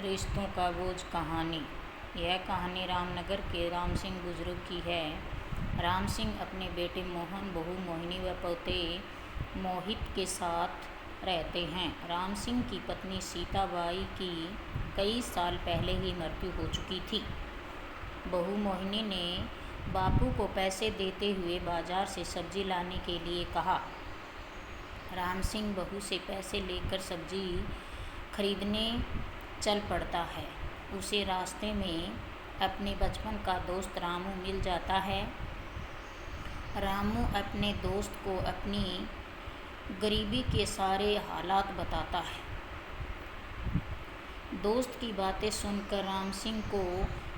रिश्तों का बोझ कहानी। यह कहानी रामनगर के राम सिंह बुजुर्ग की है। राम सिंह अपने बेटे मोहन, बहू मोहिनी व पोते मोहित के साथ रहते हैं। राम सिंह की पत्नी सीताबाई की कई साल पहले ही मृत्यु हो चुकी थी। बहू मोहिनी ने बापू को पैसे देते हुए बाजार से सब्जी लाने के लिए कहा। राम सिंह बहू से पैसे लेकर सब्जी खरीदने चल पड़ता है। उसे रास्ते में अपने बचपन का दोस्त रामू मिल जाता है। रामू अपने दोस्त को अपनी गरीबी के सारे हालात बताता है। दोस्त की बातें सुनकर राम सिंह को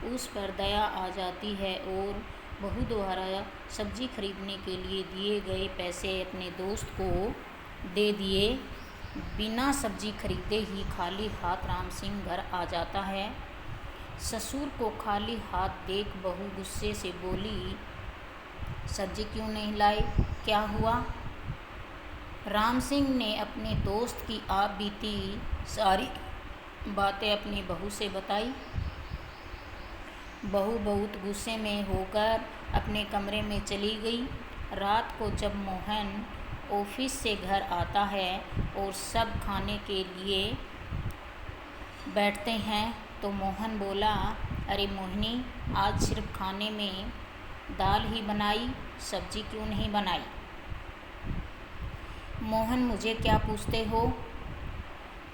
उस पर दया आ जाती है और बहू द्वारा सब्जी खरीदने के लिए दिए गए पैसे अपने दोस्त को दे दिए। बिना सब्जी खरीदे ही खाली हाथ राम सिंह घर आ जाता है। ससुर को खाली हाथ देख बहू गुस्से से बोली, सब्जी क्यों नहीं लाई, क्या हुआ? राम सिंह ने अपने दोस्त की आप बीती सारी बातें अपनी बहू से बताई। बहू बहुत गुस्से में होकर अपने कमरे में चली गई। रात को जब मोहन ऑफिस से घर आता है और सब खाने के लिए बैठते हैं तो मोहन बोला, अरे मोहिनी, आज सिर्फ खाने में दाल ही बनाई, सब्जी क्यों नहीं बनाई? मोहन, मुझे क्या पूछते हो?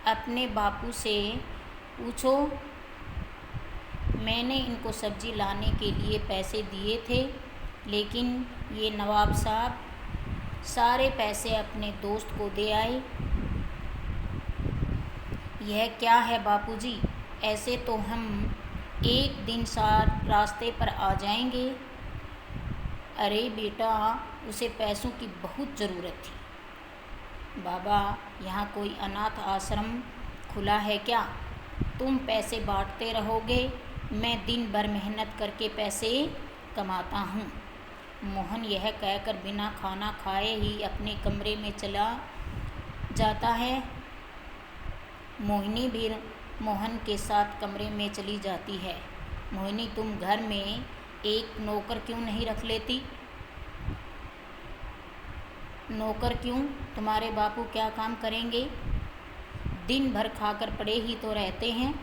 अपने बापू से पूछो। मैंने इनको सब्जी लाने के लिए पैसे दिए थे, लेकिन ये नवाब साहब सारे पैसे अपने दोस्त को दे आए। यह क्या है बापूजी? ऐसे तो हम एक दिन साथ रास्ते पर आ जाएंगे। अरे बेटा, उसे पैसों की बहुत ज़रूरत थी। बाबा, यहाँ कोई अनाथ आश्रम खुला है क्या? तुम पैसे बांटते रहोगे, मैं दिन भर मेहनत करके पैसे कमाता हूँ। मोहन यह कहकर बिना खाना खाए ही अपने कमरे में चला जाता है। मोहिनी भी मोहन के साथ कमरे में चली जाती है। मोहिनी, तुम घर में एक नौकर क्यों नहीं रख लेती? नौकर क्यों? तुम्हारे बापू क्या काम करेंगे? दिन भर खाकर पड़े ही तो रहते हैं।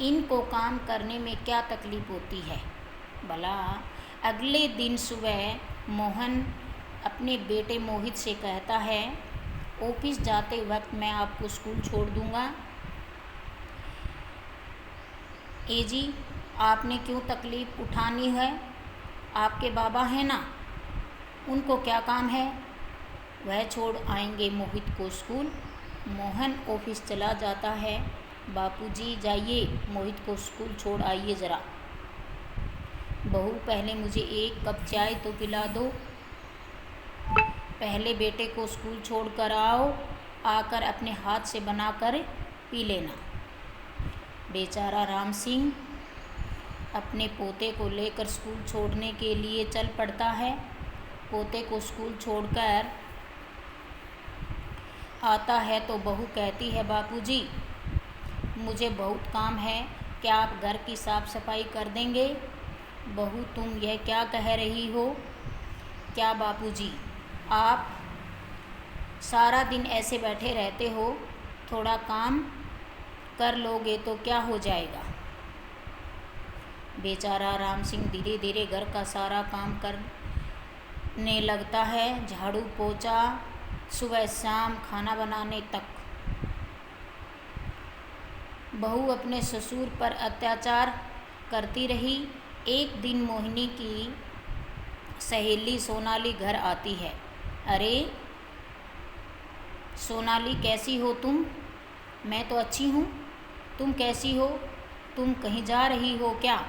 इनको काम करने में क्या तकलीफ होती है भला? अगले दिन सुबह मोहन अपने बेटे मोहित से कहता है, ऑफिस जाते वक्त मैं आपको स्कूल छोड़ दूंगा। ए जी, आपने क्यों तकलीफ़ उठानी है? आपके बाबा हैं ना, उनको क्या काम है? वह छोड़ आएंगे मोहित को स्कूल। मोहन ऑफिस चला जाता है। बापूजी, जाइए मोहित को स्कूल छोड़ आइए ज़रा। बहू, पहले मुझे एक कप चाय तो पिला दो। पहले बेटे को स्कूल छोड़ कर आओ, आकर अपने हाथ से बनाकर पी लेना। बेचारा राम सिंह अपने पोते को लेकर स्कूल छोड़ने के लिए चल पड़ता है। पोते को स्कूल छोड़कर आता है तो बहू कहती है, बापूजी, मुझे बहुत काम है, क्या आप घर की साफ़ सफाई कर देंगे? बहू, तुम यह क्या कह रही हो? क्या बापूजी, आप सारा दिन ऐसे बैठे रहते हो, थोड़ा काम कर लोगे तो क्या हो जाएगा? बेचारा राम सिंह धीरे धीरे घर का सारा काम करने लगता है, झाड़ू पोछा, सुबह शाम खाना बनाने तक। बहू अपने ससुर पर अत्याचार करती रही। एक दिन मोहिनी की सहेली सोनाली घर आती है। अरे सोनाली, कैसी हो तुम? मैं तो अच्छी हूँ, तुम कैसी हो? तुम कहीं जा रही हो क्या?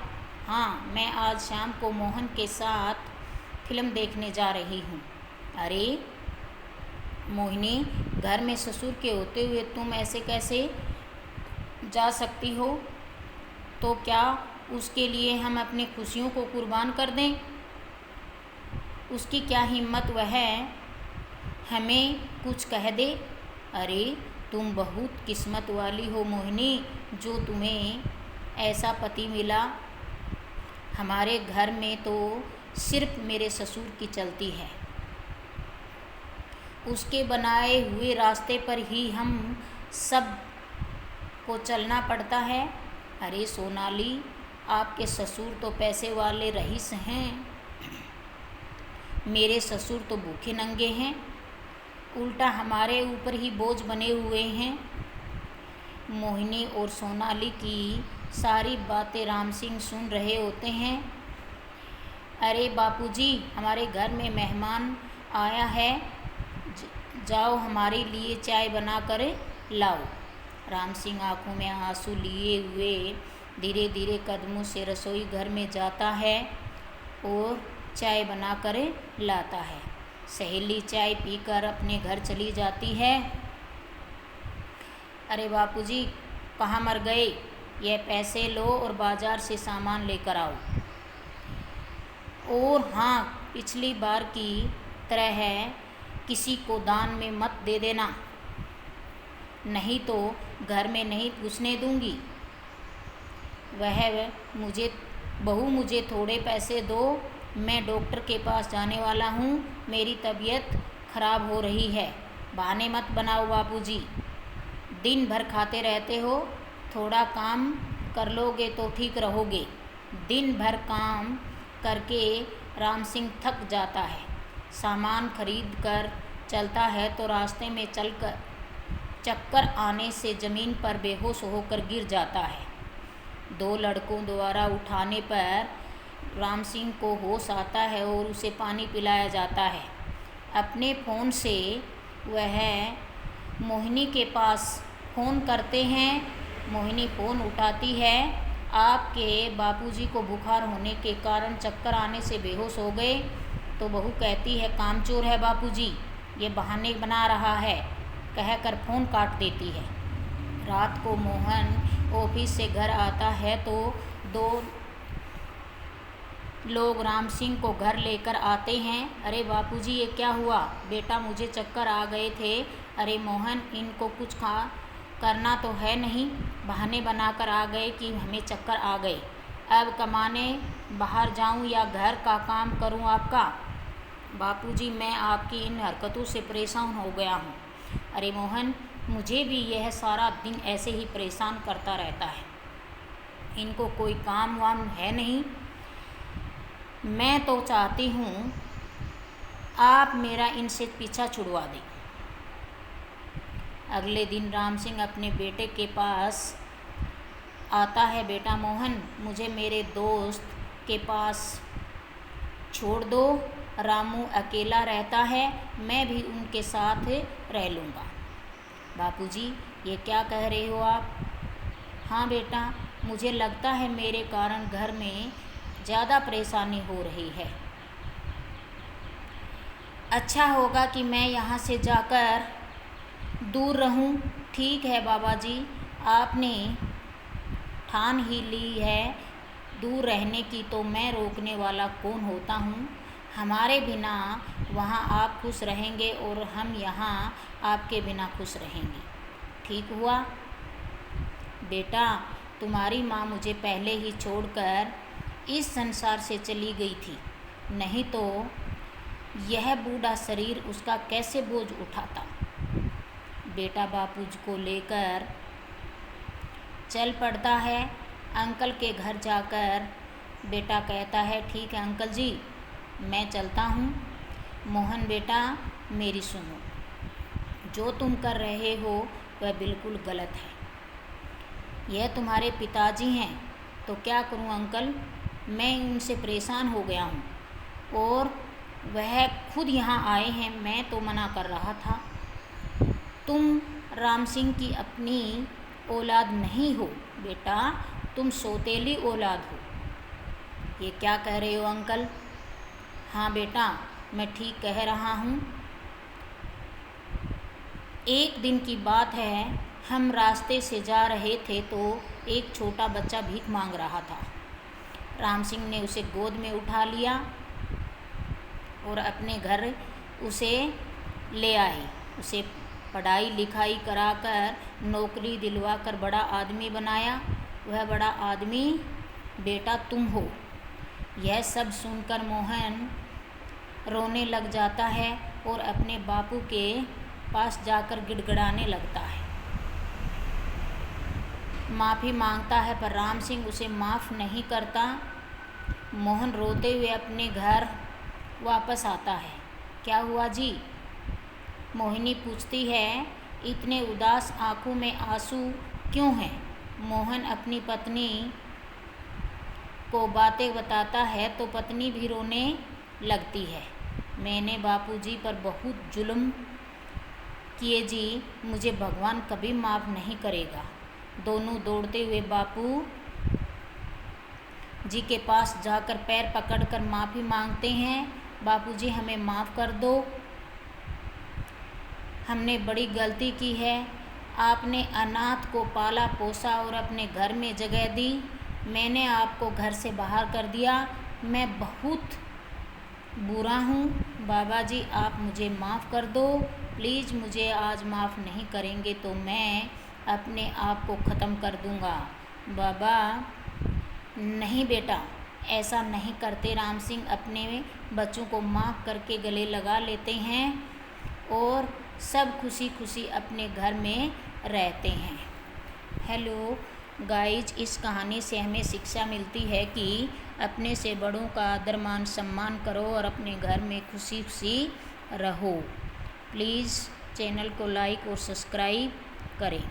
हाँ, मैं आज शाम को मोहन के साथ फिल्म देखने जा रही हूँ। अरे मोहिनी, घर में ससुर के होते हुए तुम ऐसे कैसे जा सकती हो? तो क्या उसके लिए हम अपनी खुशियों को कुर्बान कर दें? उसकी क्या हिम्मत वह हमें कुछ कह दे? अरे तुम बहुत किस्मत वाली हो मोहिनी, जो तुम्हें ऐसा पति मिला। हमारे घर में तो सिर्फ मेरे ससुर की चलती है, उसके बनाए हुए रास्ते पर ही हम सब को चलना पड़ता है। अरे सोनाली, आपके ससुर तो पैसे वाले रईस हैं, मेरे ससुर तो भूखे नंगे हैं, उल्टा हमारे ऊपर ही बोझ बने हुए हैं। मोहिनी और सोनाली की सारी बातें राम सिंह सुन रहे होते हैं। अरे बापूजी, हमारे घर में मेहमान आया है, जाओ हमारे लिए चाय बना कर लाओ। राम सिंह आँखों में आंसू लिए हुए धीरे धीरे कदमों से रसोई घर में जाता है और चाय बना कर लाता है। सहेली चाय पीकर अपने घर चली जाती है। अरे बापूजी, कहाँ मर गए? यह पैसे लो और बाज़ार से सामान लेकर आओ। और हाँ, पिछली बार की तरह किसी को दान में मत दे देना, नहीं तो घर में नहीं घुसने दूंगी। बहू मुझे थोड़े पैसे दो, मैं डॉक्टर के पास जाने वाला हूँ, मेरी तबीयत खराब हो रही है। बहाने मत बनाओ बापूजी, दिन भर खाते रहते हो, थोड़ा काम कर लोगे तो ठीक रहोगे। दिन भर काम करके राम सिंह थक जाता है। सामान खरीद कर चलता है तो रास्ते में चक्कर आने से ज़मीन पर बेहोश होकर गिर जाता है। 2 लड़कों द्वारा उठाने पर राम सिंह को होश आता है और उसे पानी पिलाया जाता है। अपने फ़ोन से वह मोहिनी के पास फ़ोन करते हैं। मोहिनी फ़ोन उठाती है। आपके बापूजी को बुखार होने के कारण चक्कर आने से बेहोश हो गए। तो बहू कहती है, कामचोर है बापूजी, ये बहाने बना रहा है, कहकर फ़ोन काट देती है। रात को मोहन ऑफिस से घर आता है तो 2 लोग राम सिंह को घर लेकर आते हैं। अरे बापूजी, ये क्या हुआ? बेटा, मुझे चक्कर आ गए थे। अरे मोहन, इनको कुछ करना तो है नहीं, बहाने बनाकर आ गए कि हमें चक्कर आ गए। अब कमाने बाहर जाऊं या घर का काम करूं आपका? बापूजी, मैं आपकी इन हरकतों से परेशान हो गया हूं। अरे मोहन, मुझे भी यह सारा दिन ऐसे ही परेशान करता रहता है, इनको कोई काम वाम है नहीं। मैं तो चाहती हूँ आप मेरा इनसे पीछा छुड़वा दें। अगले दिन राम सिंह अपने बेटे के पास आता है। बेटा मोहन, मुझे मेरे दोस्त के पास छोड़ दो, रामू अकेला रहता है, मैं भी उनके साथ रह लूँगा। बापूजी, ये क्या कह रहे हो आप? हाँ बेटा, मुझे लगता है मेरे कारण घर में ज़्यादा परेशानी हो रही है। अच्छा होगा कि मैं यहाँ से जाकर दूर रहूँ। ठीक है बाबा जी, आपने ठान ही ली है दूर रहने की, तो मैं रोकने वाला कौन होता हूँ। हमारे बिना वहाँ आप खुश रहेंगे और हम यहाँ आपके बिना खुश रहेंगे। ठीक हुआ? बेटा, तुम्हारी माँ मुझे पहले ही छोड़कर इस संसार से चली गई थी, नहीं तो यह बूढ़ा शरीर उसका कैसे बोझ उठाता। बेटा बापूजी को लेकर चल पड़ता है। अंकल के घर जाकर बेटा कहता है, ठीक है अंकल जी, मैं चलता हूँ। मोहन बेटा, मेरी सुनो, जो तुम कर रहे हो वह बिल्कुल गलत है। यह तुम्हारे पिताजी हैं, तो क्या करूँ अंकल, मैं उनसे परेशान हो गया हूँ और वह खुद यहाँ आए हैं, मैं तो मना कर रहा था। तुम राम सिंह की अपनी औलाद नहीं हो बेटा, तुम सौतेली औलाद हो। ये क्या कह रहे हो अंकल? हाँ बेटा, मैं ठीक कह रहा हूँ। एक दिन की बात है, हम रास्ते से जा रहे थे तो एक छोटा बच्चा भीख मांग रहा था। राम सिंह ने उसे गोद में उठा लिया और अपने घर उसे ले आए। उसे पढ़ाई लिखाई कराकर नौकरी दिलवाकर बड़ा आदमी बनाया, वह बड़ा आदमी बेटा तुम हो। यह सब सुनकर मोहन रोने लग जाता है और अपने बापू के पास जाकर गिड़गिड़ाने लगता है। माफ़ी मांगता है पर राम सिंह उसे माफ़ नहीं करता। मोहन रोते हुए अपने घर वापस आता है। क्या हुआ जी? मोहिनी पूछती है। इतने उदास आंखों में आंसू क्यों हैं? मोहन अपनी पत्नी को बातें बताता है तो पत्नी भी रोने लगती है। मैंने बापूजी पर बहुत जुल्म किए जी, मुझे भगवान कभी माफ़ नहीं करेगा। दोनों दौड़ते हुए बापू जी के पास जाकर पैर पकड़कर माफ़ी मांगते हैं। बापूजी हमें माफ़ कर दो, हमने बड़ी गलती की है। आपने अनाथ को पाला पोसा और अपने घर में जगह दी, मैंने आपको घर से बाहर कर दिया। मैं बहुत बुरा हूँ। बाबा जी आप मुझे माफ़ कर दो प्लीज़। मुझे आज माफ़ नहीं करेंगे तो मैं अपने आप को ख़त्म कर दूँगा। बाबा नहीं बेटा, ऐसा नहीं करते। राम सिंह अपने बच्चों को माफ़ करके गले लगा लेते हैं और सब खुशी खुशी अपने घर में रहते हैं। हेलो गाइज, इस कहानी से हमें शिक्षा मिलती है कि अपने से बड़ों का आदर मान सम्मान करो और अपने घर में खुशी खुशी रहो। प्लीज़ चैनल को लाइक और सब्सक्राइब करें।